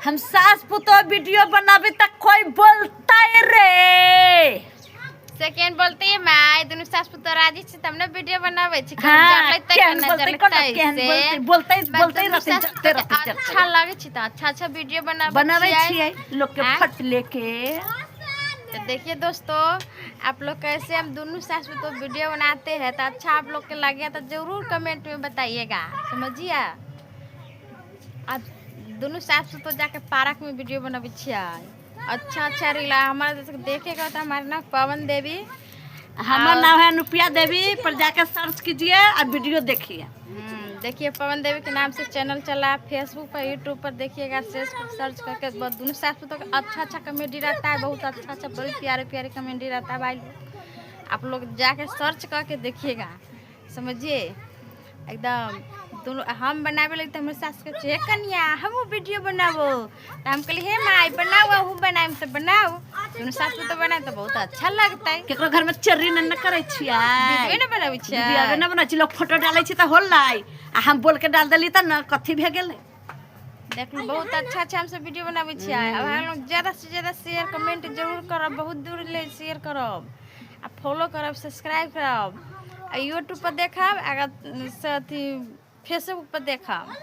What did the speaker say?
हम सास पुतो वीडियो बनावे तक कोई बोलता है रे। सेकेंड बोलती है मैं दोनों सास पुतो राजी से तमने वीडियो बनावे छी। हाँ, केहन बोलते अच्छा लागे छी त अच्छा वीडियो बनावे छियै लोग के फट लेके। तो देखिए दोस्तों, आप लोग कैसे हम दोनों सास पुतो वीडियो बनाते हैं तो अच्छा आप लोग के लगे तो जरूर कमेंट में बताइएगा, समझिए। अब दोनों सास पुतो जाके पार्क में वीडियो बनावे छियै। अच्छा रीला हमारा देखेगा तो हमारा नाम पवन देवी, हमारा नाम है अनुप्रिया देवी, पर जाकर सर्च कीजिए और वीडियो देखिए। देखिए पवन देवी के नाम से चैनल चला है, फेसबुक पर यूट्यूब पर देखिएगा, सर्च करके दोनों सास पुतो का अच्छा कमेडी रहता है, बहुत अच्छा बड़ी प्यारे कमेडी रहता है भाई। आप लोग जाके सर्च करके देखिएगा, समझिए। एकदम दोनों हम बनावे लगे तो हमारे सास के चे कन्या हम वीडियो बनाबो तो हम कहली हे माई बनाओ, हम बनाए तो बनाओ। दोनों सास पुतो बनाए तो बहुत अच्छा लगता है। केकरो घर में चर्री न करे छियै, वीडियो न बनावे छियै, वीडियो न बनावे छी। लोग फोटो डालै छी त होलै आ हम बोल के डाल देली त न कथी भे गेलै। देख लो बहुत अच्छा हम सब वीडियो बनावे छियै। अब हम लोग ज्यादा से ज्यादा शेयर कमेंट जरूर करब, बहुत दूर ले शेयर करब आ फॉलो करब, सब्सक्राइब करब। यूट्यूब पर देखब, अगर फेसबुक पर देखब।